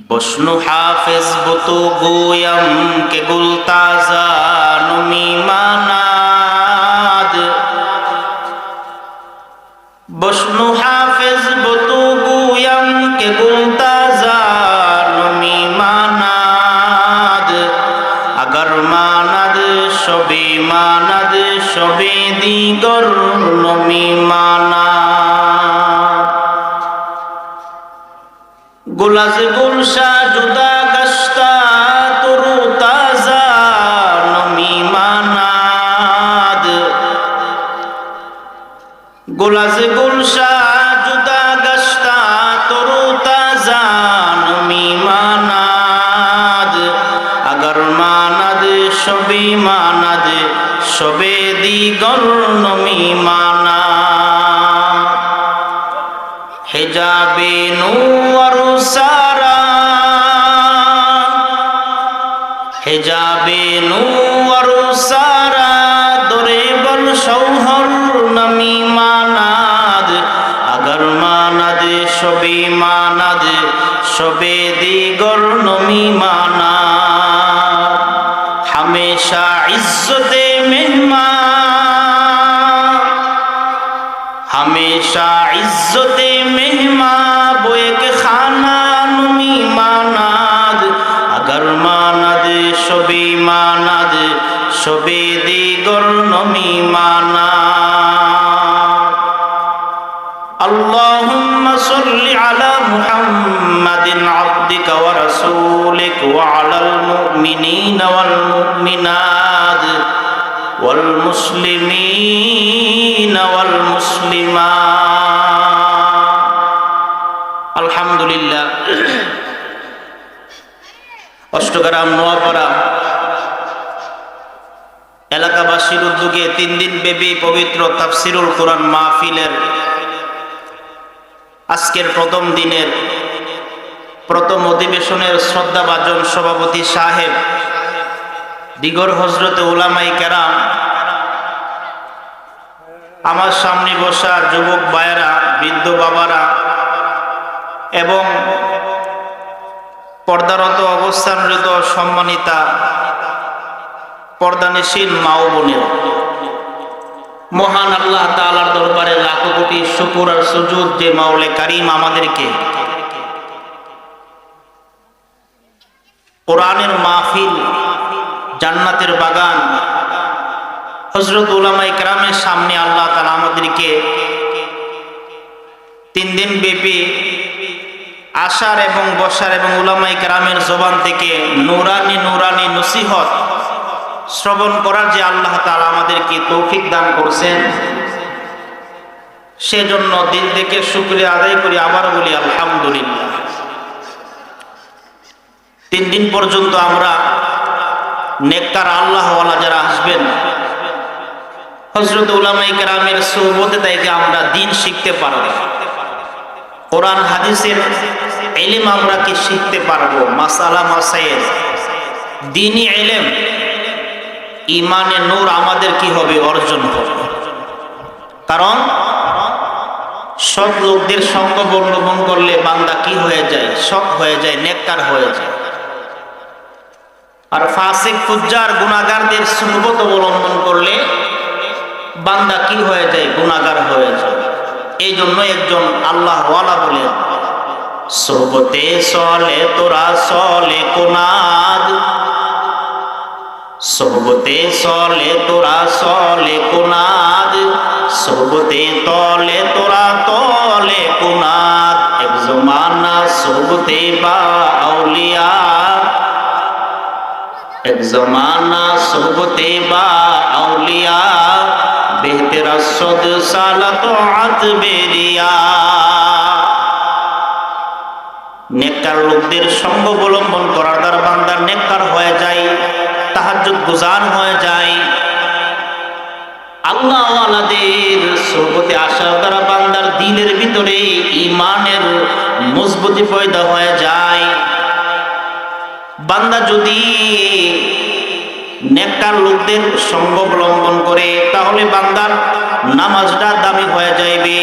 बश्नु हाफिज बुतु गोयम के गुलताजा नुमी मानाद बश्नु हाफिज बुतु गोयम के गुलताजा नुमी मानाद अगर मानद शबे दिगर नुमी मानाद गुलाज गुलशा जुदा गश्ता तुरु ताजा नमी मानाद गुलाज गुलशा जुदा गश्ता तुरु ताजा नमी मानाद अगर मानद शबे दिगर नमी मानाद हिजाबे नूर सारा हिजाबे नूर सारा दरे बल शौहर नमी मानाद अगर मानद शबे दिगर नमी मानाद हमेशा इज्जते मेहमान हमेशा इज्जते मेहमान बोए के खाना नुमी मानाद अगर मानद शबे दिगर नमी मानाद अल्लाहुम्मा सल्लि अला मुहम्मदिन अब्दिका व रसूलिक व अलल मुमिनीना वल मुमिनात वल मुस्लिमीना वल मुस्लिमात अल्हम्दुलिल्लाह। অষ্টগ্রাম নোয়াপাড়া এলাকাবাসীর উদ্যোগে 3 দিন ব্যাপী পবিত্র তাফসিরুল কোরআন মাহফিলের আজকের প্রথম দিনের প্রথম অধিবেশনের শ্রদ্ধাভাজন সভাপতি সাহেব দিগর হযরতে উলামায়ে কেরাম, আমার সামনে বসা যুবক ভাইয়েরা, বৃদ্ধ বাবারা এবং পর্দারত অবস্থানরত সম্মানিতা পর্দানিশীল মা ও বোনেরা, মহান আল্লাহ তাআলার দরবারে লাখো কোটি শুকর আর সুজুদ যে মাওলা কারীম আমাদেরকে কোরআনের মাহফিল, জান্নাতের বাগান, হযরত উলামায়ে কেরামের সামনে আল্লাহ তাআলা আমাদেরকে 3 দিন ব্যাপী আশার এবং বসার এবং উলামায়ে কেরামের জবান থেকে নূরানি নসিহত শ্রবণ করার যে আল্লাহ তাআলা আমাদেরকে তৌফিক দান করছেন, সেজন্য দিল থেকে শুকরিয়া আদায় করি। আবার বলি আলহামদুলিল্লাহ। 3 দিন পর্যন্ত আমরা নেককার আল্লাহওয়ালা যারা আসবেন, হযরত উলামায়ে কেরামের সুহবতে থেকে আমরা দ্বীন শিখতে পারব, কোরআন হাদিসের ইলম আমরা কি শিখতে পারবো, মাসালা মাসাইল দ্বীনি ইলম, ঈমানের নূর আমাদের কি হবে, অর্জন হবে। কারণ সব লোকদের সঙ্গ অবলম্বন করলে বান্দা কি হয়ে যায়, সৎ হয়ে যায়, নেককার হয়ে যায়। আর ফাসিক ফুজ্জার গুনাহগারদের সুহবত অবলম্বন করলে বান্দা কি হয়ে যায়, গুনাহগার হয়ে যায়। এই জন্য একজন আল্লাহওয়ালা বলে, সোহবতে সলে তোরা সলে কোনাদ, সোহবতে সলে তোরা সলে কোনাদ, সোহবতে তলে তোরা তলে কোনাদ। এক জমানা সোহবতে বা আউলিয়া, এক জমানা সোহবতে বা আউলিয়া, বেহতেরা সদ সালাত আত বেরিয়া। নেককার লোকদের সঙ্গ অবলম্বন করার দ্বারা বান্দার নেককার হয়ে যায়, তাহাজ্জুদ গুজার হয়ে যায়। আল্লাহওয়ালাদের সোহবতে আসার দ্বারা বান্দার দিলের ভিতরে ঈমানের মজবুতি পয়দা হয়ে যায়। বান্দা যদি নেককার লোকদের সঙ্গ অবলম্বন করে, তাহলে বান্দার নামাজটা দামি হয়ে যাইবে।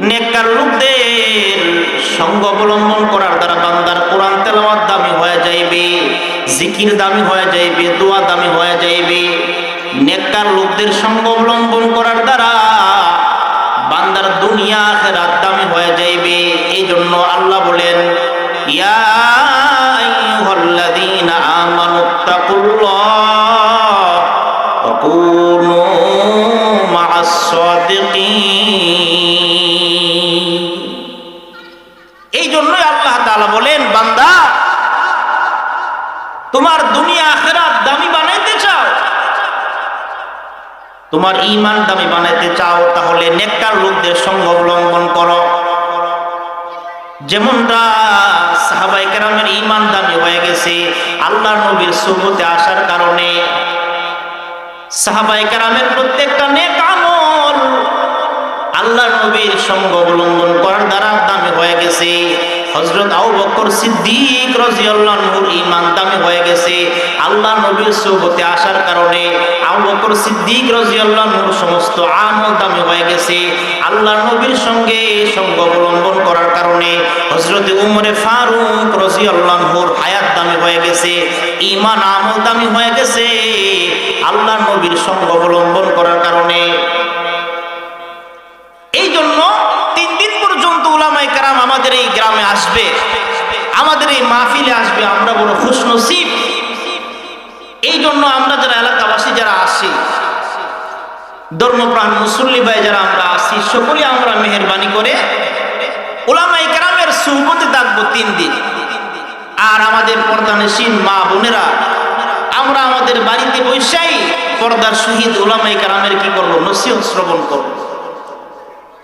নেককার লোকদের সঙ্গ অবলম্বন করার দ্বারা বান্দার জিকির দামি হয়ে যাইবে, দোয়া দামি হয়ে যাইবে। নেককার লোকদের সঙ্গ অবলম্বন করার দ্বারা বান্দার দুনিয়া আখিরাত দামি হয়ে যাইবে। এই জন্য আল্লাহ বলেন, ইয়া আইয়ুহাল্লাযীনা আমানুত্তাকুল্লাহ ওয়া কুনু মা'আস সাদিকিন। এই জন্যই আল্লাহ তাআলা বলেন, বান্দা তোমার দুনিয়া আখিরাত দামি বানাইতে চাও, তোমার ঈমান দামি বানাইতে চাও, তাহলে নেককার লোকদের সঙ্গ অবলম্বন করো। যেমনটা সাহাবায়ে কেরামের ঈমান দামি হয়ে গেছে আল্লাহর নবীর সুহবতে আসার কারণে। সাহাবায়ে কেরামের প্রত্যেকটা নেক আমল আল্লাহর নবীর সঙ্গ অবলম্বন করার দ্বারা দামি হয়ে গেছে। হযরত আবু বকর সিদ্দিক রাদিয়াল্লাহু আনহুর ঈমান দামি হয়ে গেছে আল্লাহর নবীর সুহবতে আসার কারণে। আবু বকর সিদ্দিক রাদিয়াল্লাহু আনহুর সমস্ত আমল দামি হয়ে গেছে আল্লাহর নবীর সঙ্গে সঙ্গ অবলম্বন করার কারণে। হযরত উমরে ফারুক রাদিয়াল্লাহু আনহুর হায়াত দামি হয়ে গেছে, ঈমান আমল দামি হয়ে গেছে আল্লাহর নবীর সঙ্গ অবলম্বন করার কারণে। এই জন্য 3 দিন পর্যন্ত উলামায়ে কেরাম আমাদের এই গ্রামে আসবে, আমাদের এই মাহফিলে আসবে। আমরা বড় খুশনসিব। এই জন্য আমরা যারা এলাকাবাসী যারা আসি, ধর্মপ্রাণ মুসল্লি ভাই যারা আমরা আসি, সকলে আমরা মেহেরবানি করে উলামায়ে কেরামের সুহবতে থাকবো 3 দিন। আর আমাদের পর্দানশীন মা বোনেরা আমরা আমাদের বাড়িতে বসেই পর্দার সহিত উলামায়ে কেরামের কি করব, নসিহত শ্রবণ করব।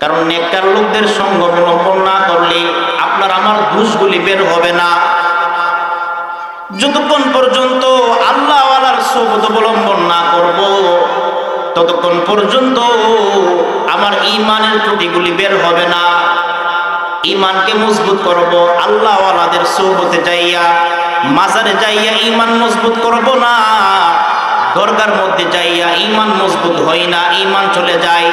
কারণ নেককার লোকদের সঙ্গ অবলম্বন না করলে আপনার আমার দোষগুলি বের হবে না। যতক্ষণ পর্যন্ত আল্লাহওয়ালার সুহবত অবলম্বন না করব ততক্ষণ পর্যন্ত আমার ঈমানের ত্রুটিগুলি বের হবে না। ঈমানকে মজবুত করব আল্লাহওয়ালাদের সুহবতে যাইয়া, মাজারে যাইয়া ঈমান মজবুত করব না, দরগার মধ্যে যাইয়া ঈমান মজবুত হয় না, ঈমান চলে যায়।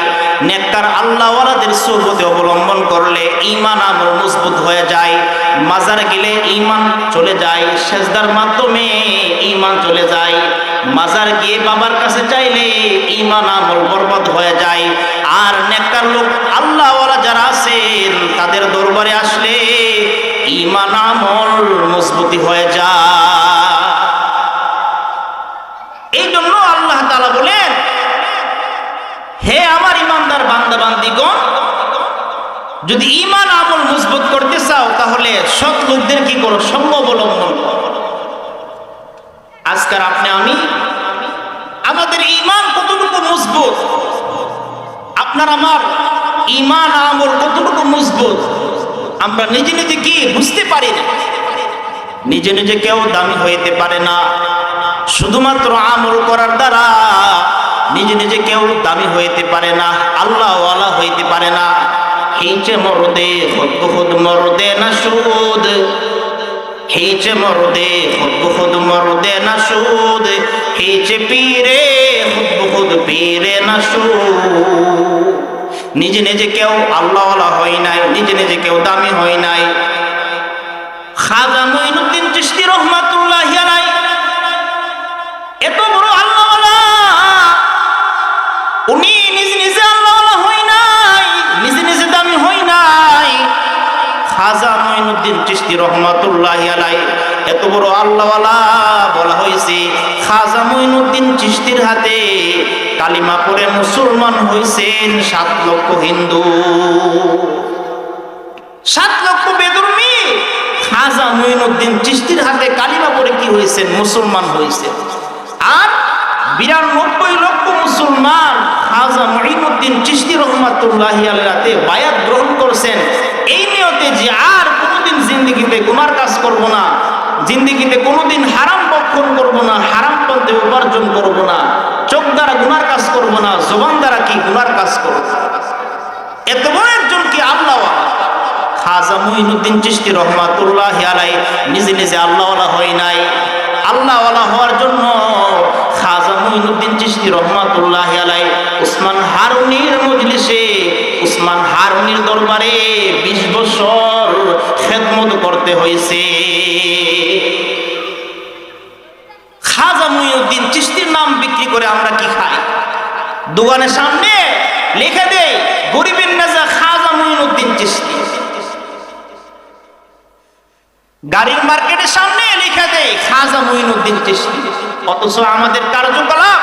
নেককার আল্লাহওয়ালাদের সুহবতে অবলম্বন করলে ঈমান আমল মজবুত হয়ে যায়। মাজারে গেলে ঈমান চলে যায়, সেজদার মাধ্যমে ঈমান চলে যায়। মাজার গিয়ে বাবার কাছে চাইলে ঈমান আমল বরবাদ হয়ে যায়। আর নেককার লোক আল্লাহওয়ালা যারা আছেন তাদের দরবারে আসলে ঈমান আমল মজবুতি হয়ে যায়। এই জন্য আল্লাহ তাআলা বলেন, হে আমার ইমানদার বান্দা বান্দীগণ, যদি ঈমান আমল মজবুত করতে চাও তাহলে সৎ লোকদের কি করো, সঙ্গ অবলম্বন করো। আজকাল আপনি আমি আমাদের ঈমান কতটুকু মজবুত, আপনার আমার ঈমান আমল কতটুকু মজবুত আমরা নিজে নিজে কি বুঝতে পারি না। নিজে নিজে কেউ দামি হইতে পারে না, শুধুমাত্র আমল করার দ্বারা নিজে নিজে কেউ দামি হইতে পারে না, আল্লাহওয়ালা হইতে পারে না। হিচে মরদে খুদ মরদে না সুদ, হিচে মরদে খুদ মরদে না সুদ, হিচে পীরে খুদ পীরে না সুদ। নিজে নিজে কেউ আল্লাহওয়ালা হয় নাই, নিজে নিজে কেউ দামি হয় নাই। খাজা মুঈনুদ্দিন চিশতি রহমাতুল্লাহি আলাইহি এত বড় আল্লাহওয়ালা, উনি নিজে নিজে আল্লাহওয়ালা হয় নাই, নিজে নিজে দামি হয় নাই। খাজা মুঈনুদ্দিন চিশতি রহমাতুল্লাহি আলাইহি এত বড় আল্লাহওয়ালা বলা হয়েছে। খাজা মুঈনুদ্দিন চিশতির হাতে কালিমা পড়ে মুসলমান হয়েছেন 7 লক্ষ হিন্দু, 7 লক্ষ বেদুর্মী খাজা মুঈনুদ্দিন চিশতির হাতে কালিমা পড়ে কি হয়েছেন, মুসলমান হয়েছে। আর 92 লক্ষ মুসলমান খাজা মুঈনুদ্দিন চিশতি রহমাতুল্লাহি আলাইহির হাতে বায়াত গ্রহণ করছেন, এই নিয়তে যে আর কোনোদিন জিন্দেগিতে গুনার কাজ করব না, জিন্দেগিতে কোনোদিন হারাম ভক্ষণ করব না, হারাম পন্থে উপার্জন করব না, চোখ দ্বারা গুনার কাজ করব না, জবান দ্বারা কি গুনার কাজ করব। এত বড় একজন কি আল্লাহওয়ালা খাজা মুঈনুদ্দিন চিশতি রহমাতুল্লাহি আলাইহি নিজে নিজে আল্লাহওয়ালা হয় নাই। আল্লাহওয়ালা হওয়ার জন্য খাজা মুঈনুদ্দিন চিশতি রহমাতুল্লাহি আলাইহি উসমান হারুনির মজলিসে, উসমান হারুনির দরবারে 20 বছর খেদমত করতে হয়েছে। খাজা মুঈনুদ্দিন চিশতির নাম বিক্রি করে আমরা কি খাই? দোকানের সামনে লিখে দেয় গরিবের নেতা খাজা মুঈনুদ্দিন চিশতি, গাড়ির মার্কেটের সামনে লিখে দেয় খাজা মুঈনুদ্দিন চিশতি। অথচ আমাদের কার্যকলাপ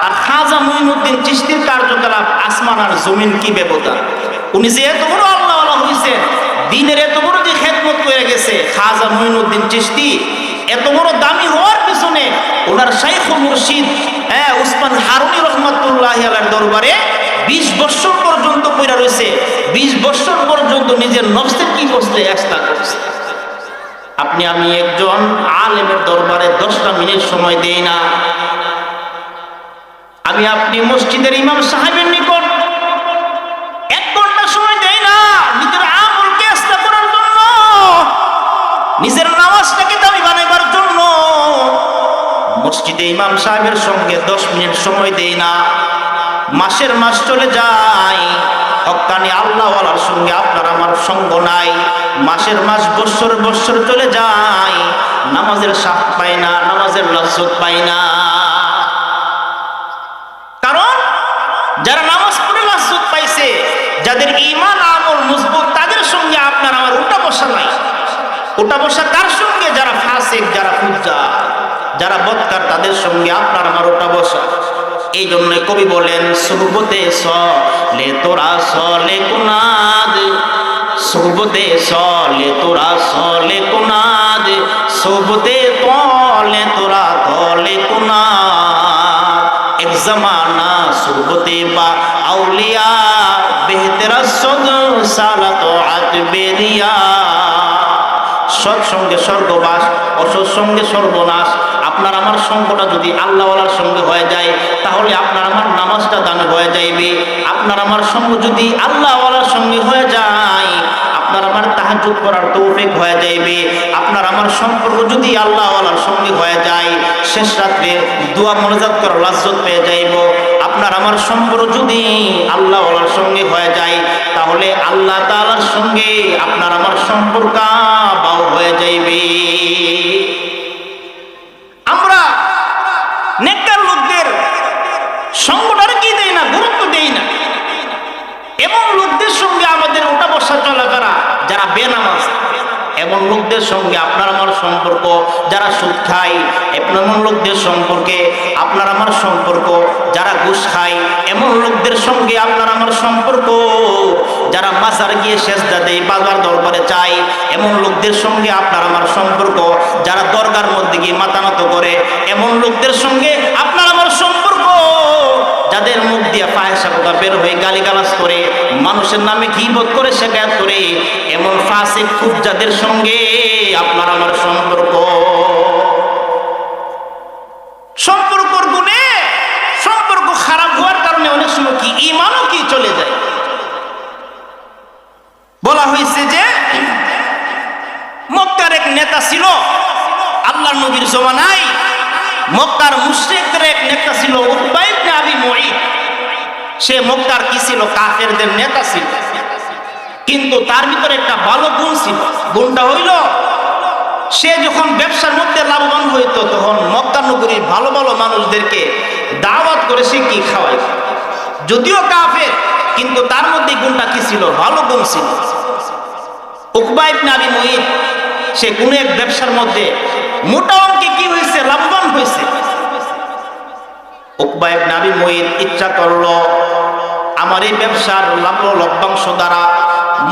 আর খাজা মুঈনুদ্দিন চিশতির কার্যকলাপ আসমান আর জমিন কি ব্যবধান। উনি যে এত বড় আল্লাহওয়ালা হয়েছেন, দিনের এত বড় যে খেদমত করে গেছে, খাজা মুঈনুদ্দিন চিশতি এত বড় দামি হওয়ার পিছনে ওনার শাইখ মুর্শিদ উসমান হারুনি রহমাতুল্লাহি আলাইহির দরবারে 20 বছর পর্যন্ত পড়া রয়েছে। 20 বছর পর্যন্ত নিজের নফসের কি করছে, ইসলাহ করছে। আপনি আমি একজন আলেমের দরবারে 10টা মিনিট সময় দেই না। আমি আপনি মসজিদের ইমাম সাহেবের নিকট 1 ঘন্টা সময় দেই না নিজের আমলকে ইসলাহ করার জন্য, নিজের নামাজটাকে দামি বানাবার জন্য। মসজিদে ইমাম সাহেবের সঙ্গে 10 মিনিট সময় দেই না। মাসের মাস চলে যায়, হক্কানি আল্লাহওয়ালার সঙ্গে আপনার আমার সঙ্গ নাই। মাসের মাস বছর বছর চলে যায়, নামাজের স্বাদ পাই না, নামাজের লজ্জত পাই না। কারণ যারা নামাজ পড়ে লজ্জত পাইছে, যাদের ঈমান আমল মজবুত, তাদের সঙ্গে আপনার আমার উঠা বসা নাই। উঠা বসা কার সঙ্গে? যারা ফাসিক, যারা ফুজ্জার, যারা বদকার, তাদের সঙ্গে আপনার আমার উঠা বসা। এই জন্য কবি বলেন সুহবতে সলে তোরা সলে কুনাদ, সুহবতে সলে তোরা সলে কুনাদ, সুহবতে তলে তোরা তলে কুনাদ। এক জমানা সুহবতে বা আউলিয়া বেহতেরা সদ সালাত আত বেরিয়া। সৎসঙ্গে স্বর্গবাস, অসৎসঙ্গে সর্বনাশ। আপনার আমার সঙ্গটা যদি আল্লাহওয়ালার সঙ্গে হয়ে যায়, তাহলে আপনার আমার নামাজটা দামি হয়ে যাইবে। আপনার আমার সঙ্গ যদি আল্লাহওয়ালার সঙ্গে হয়ে যায়, আপনার আমার তাহাজ্জুদ করার তৌফিক হয়ে যাইবে। আপনার আমার সম্পর্ক যদি আল্লাহওয়ালার সঙ্গে হয়ে যায়, শেষ রাত্রে দোয়া মোনাজাত করার লাজ্জত পেয়ে যাইব। আপনার আমার সম্পর্ক যদি আল্লাহওয়ালার সঙ্গে হয়ে যায়, তাহলে আল্লাহ তাআলার সঙ্গে আপনার আমার সম্পর্ক বাও হয়ে যাইবে। আমরা নেককার লোকদের সঙ্গটারে কি দেই না, গুরুত্ব দেই না। এবং লোকদের সঙ্গে আমাদের ওঠা বসা চলাফেরা, যারা বেনামাজ, এমন লোকদের সঙ্গে আপনার আমার সম্পর্ক। যারা সুদ খায়, এমন লোকদের সম্পর্কে আপনার আমার সম্পর্ক। যারা ঘুষ খায়, এমন লোকদের সঙ্গে আপনার আমার সম্পর্ক। যারা মাজার গিয়ে সেজদা দেয়, বাবার দরবারে চায়, এমন লোকদের সঙ্গে আপনার আমার সম্পর্ক। যারা দরগার মধ্যে গিয়ে মাথা নত করে, এমন লোকদের সঙ্গে আপনার আমার সম্পর্ক। যাদের মুখ দিয়ে ফাহিশা কথা বের হয়ে গালিগালাজ করে, মানুষের নামে গীবত করে, শিকায়াত করে, এমন ফাসিক ফুজ্জাদের সঙ্গে আপনার আমার সম্পর্ক। সম্পর্কর গুণে সম্পর্ক খারাপ হওয়ার কারণে অনেক সময় কি ঈমানও কি চলে যায়। বলা হয়েছে যে মক্কার এক নেতা ছিল আল্লাহর নবীর জমানায়। মক্কার মুশরিকদের এক নেতা ছিল উকবা ইবনে আবি মুঈত। সে মক্কার কি ছিল? কাফেরদের নেতা ছিল। কিন্তু তার ভিতরে একটা ভালো গুণ ছিল। গুণটা হইল, সে যখন ব্যবসার মধ্যে লাভবান হইতো, তখন মক্কা নগরীর ভালো ভালো মানুষদেরকে দাওয়াত করে সে কি খাওয়াইত। যদিও কাফের, কিন্তু তার মধ্যে গুণটা কি ছিল? ভালো গুণ ছিল। উকবা ইবনে আবি মুঈত সে কোন এক ব্যবসার মধ্যে মোটা অঙ্কে কি হয়েছে? লাভবান হয়েছে। উকবা ইবনে আবি মুঈত ইচ্ছা করলো, আমার এই ব্যবসার লভ্যাংশ দ্বারা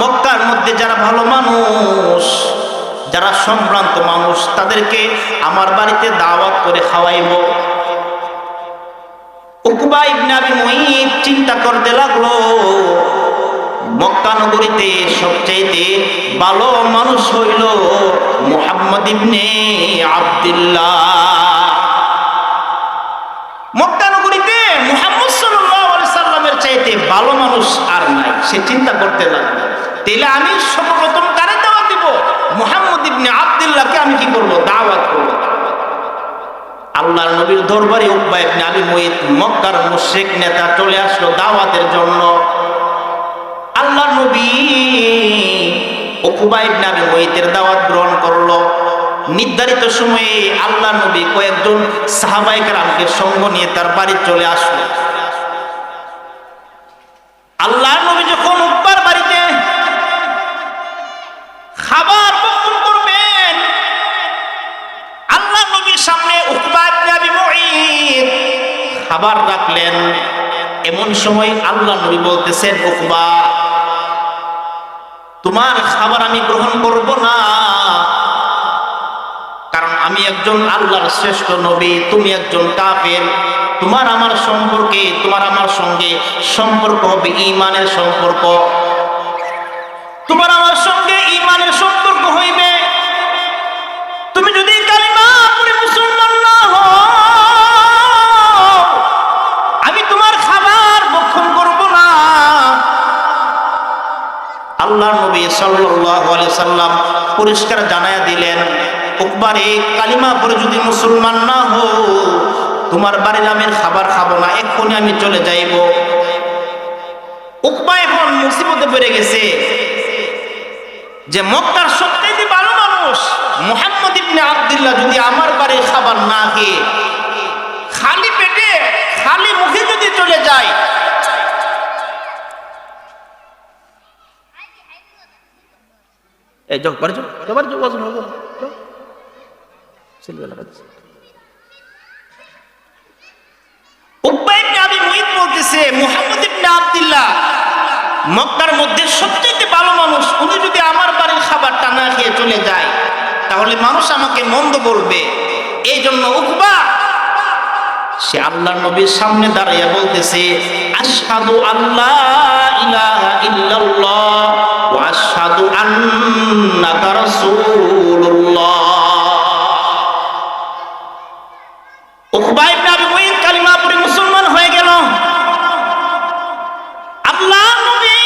মক্কার মধ্যে যারা ভালো মানুষ, যারা সম্ভ্রান্ত মানুষ, তাদেরকে আমার বাড়িতে দাওয়াত করে খাওয়াইব। উকবা ইবনে আবি মুঈত চিন্তা করতে লাগলো, মক্কা নগরীতে সবচেয়ে ভালো মানুষ হইল মুহাম্মদ ইবনে আব্দুল্লাহ। মক্কা নগরীতে মুহাম্মদ সাল্লাল্লাহু আলাইহি সাল্লামের চাইতে ভালো মানুষ আর নাই। সে চিন্তা করতে লাগলো, তাহলে আমি সর্বপ্রথম কারে দাওয়াত দিব? মুহাম্মদ ইবনে আব্দুল্লাহকে আমি কি করব? দাওয়াত করব। আল্লাহর নবীর দরবারে উকবা ইবনে আবি মুঈত মক্কার মুশরিক নেতা চলে আসলো দাওয়াতের জন্য। আল্লাহর নবী উকবা ইবনে আবি মুঈতের দাওয়াত গ্রহণ করলো। নির্ধারিত সময়ে আল্লাহ নবী কয়েকজন সাহাবায়ে কেরামকে সঙ্গ নিয়ে তার বাড়ি চলে আসলো। আল্লাহ নবী যখন উকবার বাড়িতে খাবার বক্ষণ করবেন, আল্লাহ নবীর সামনে উকবা ইবনে আবি মুঈত খাবার রাখলেন। এমন সময় আল্লাহ নবী বলতেছেন, উকবা, তোমার খাবার আমি গ্রহণ করব না, কারণ আমি একজন আল্লাহর শ্রেষ্ঠ নবী, তুমি একজন কাফের। তোমার আমার সম্পর্কে, তোমার আমার সঙ্গে সম্পর্ক হবে ঈমানের সম্পর্ক, তোমার আমার সঙ্গে ঈমানের সম্পর্ক হইবে। তুমি যদি কালিমা পড়ে মুসলমান না হও, আমি তোমার খাবার ভক্ষণ করব না। আল্লাহ নবী সাল্লাল্লাহু আলাইহি সাল্লাম পরিষ্কার জানায়া দিলেন, উকবারে কালিমা পড়ে যদি মুসলমান না হও, তোমার বাড়ির আমি খাবার খাবো না, এক্ষুনি আমি চলে যাইব। উকবা এখন মুসিবতে পড়ে গেছে যে মক্কার সবচেয়ে ভালো মানুষ মুহাম্মদ ইবনে আব্দুল্লাহ যদি আমার বাড়ির খাবার না খেয়ে খালি পেটে খালি মুখে যদি চলে যায়, এই জোক বাড়ি জোক ওজন হবে উকবা ইবনে আবি মুঈত বলতেছে, মুহাম্মদ ইবনে আব্দুল্লাহ মক্কার মধ্যে সবচেয়ে ভালো মানুষ, উনি যদি আমার বাড়ির খাবারটা না খেয়ে চলে যায়, তাহলে মানুষ আমাকে মন্দ বলবে। এই জন্য উকবা সে আল্লাহর নবীর সামনে দাঁড়িয়ে বলতেছে, আশহাদু আল্লা ইলাহা ইল্লাল্লাহ ওয়া আশহাদু আন্নাকা রাসূলুল্লাহ। উকবা ইবনে আবি মুঈত কালিমা পড়ে মুসলমান হয়ে গেল। আল্লাহ নবী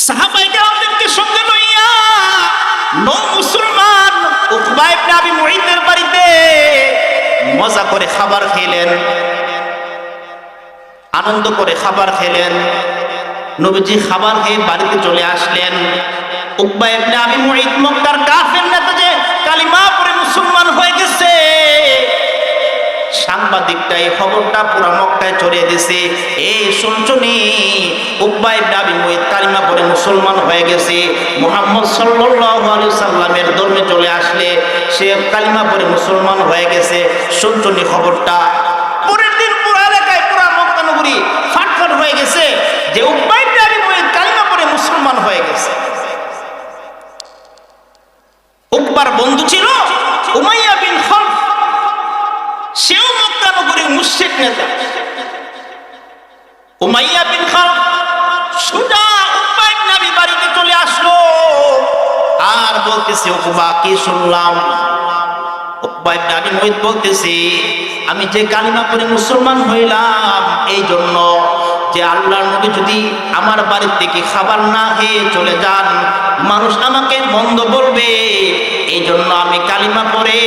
সাহাবায়ে কেরামদেরকে সঙ্গে লইয়া মুসলমান উকবা ইবনে আবি মুঈতের বাড়িতে মজা করে খাবার খেলেন, আনন্দ করে খাবার খেলেন। নবীজি খাবার খেয়ে বাড়িতে চলে আসলেন। উকবা ইবনে আবি মুঈত মক্কার কাফের নেতা যে কালিমা পড়ে মুসলমান হয়ে গেছে, সাংবাদিকটা এই খবরটা পুরো মক্কায় ছড়িয়ে দিয়েছে, এই শুনছনি উকবা ইবনে আবি মুঈত কালিমা পড়ে মুসলমান হয়ে গেছে, মুহাম্মদ সাল্লাল্লাহু আলাইহি সাল্লামের ধর্মে চলে আসলে সে কালিমা পড়ে মুসলমান হয়ে গেছে। শুনছনি খবরটা? পরের দিন পুরো এলাকায় পুরো মক্কা নগরী ফাটফাট হয়ে গেছে যে উকবা ইবনে আবি মুঈত কালিমা পড়ে মুসলমান হয়ে গেছে। উকবার বন্ধু ছিল উমাইয়া বিন খালফ, সেও মক্কা নগরীর মুশরিক নেতা। উমাইয়া বিন খালফ সোজা উকবা ইবনে আবি বাড়িতে চলে আসলো আর বলতেছে, উকবা কি শুনলাম? উকবা ইবনে আবি মুঈত বলতেছে, আমি যে কালিমা পড়ে মুসলমান হইলাম এই জন্য যে আল্লাহর নবী যদি আমার বাড়ি থেকে খাবার না খেয়ে চলে যান, মানুষ আমাকে মন্দ বলবে, এই জন্য আমি কালিমা পড়ে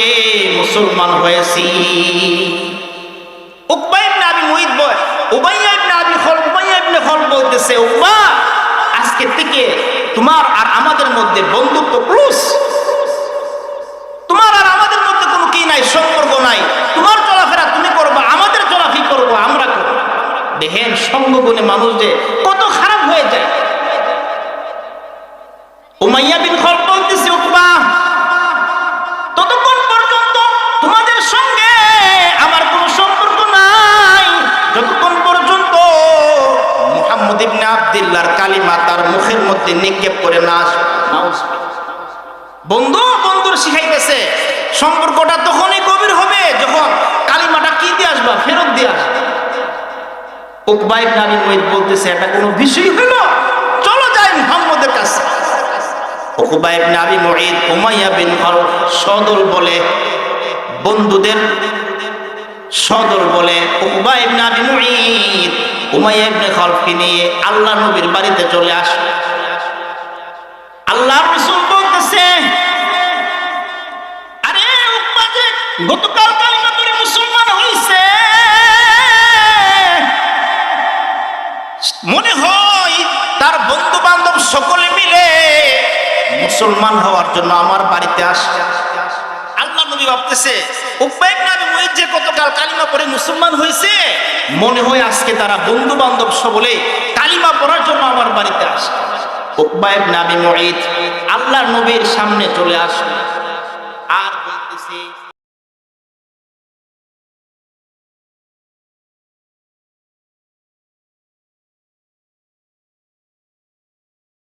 মুসলমান হয়েছি। উকবা ইবনে আবি মুঈত উমাইয়া ইবনে আবি খালফ বলতেছে, উকবা আজকে থেকে তোমার আর আমাদের মধ্যে বন্ধুত্ব ক্লোজ, তোমার আর আমাদের মধ্যে কোনো কি নাই, সম্পর্ক নাই। তোমার চলাফেরা তুমি করবা, আমাদের চলাফি করবো আমরা করবো। দেখেন সঙ্গগুণে মানুষ যে কত খারাপ হয়ে যায়। উমাইয়া বিন খালফ বলতেছে, উকবা ততক্ষণ পর্যন্ত তোমাদের সঙ্গে আমার কোনো সম্পর্ক নাই যতক্ষণ পর্যন্ত মুহাম্মদ ইবনে আব্দুল্লাহর কালিমা তার মুখের মধ্যে নিক্ষেপ করে না আসে। বন্ধু বন্ধুর শিখাইতেছে, সম্পর্কটা তখনই গভীর হবে যখন কালিমাটা কি দিয়ে আসবা, ফেরত দিয়ে আসবা। উকবা ইবনে আবি মুঈত বলতেছে, এটা কোনো বিষয় হলো? চলো যাই মুহাম্মদের কাছে। উকবা ইবনে আবি মুঈত উমাইয়া বিন খালফ সদল বলে, বন্ধুদের সদল বলে উকবা ইবনে আবি মুঈত উমাইয়া ইবনে খালফকে নিয়ে আল্লাহ নবীর বাড়িতে চলে আসে। আল্লাহর রাসূল বলতেছে, আরে উকবা যে গতকাল কালিমা পড়ে মুসলমান হইছে, মনে হয় তার বন্ধু বান্ধব সকলে মিলে মুসলমান হওয়ার জন্য আমার বাড়িতে আসছে। আল্লাহ নবী ভাবতেছে উকবা ইবনে আবি মুঈত যে গতকাল কালিমা পড়ে মুসলমান হয়েছে, মনে হয় আজকে তারা বন্ধু বান্ধব সকলে কালিমা পড়ার জন্য আমার বাড়িতে আসে। উকবা ইবনে আবি মুঈত আল্লাহর নবীর সামনে চলে আসে আর বলতেছে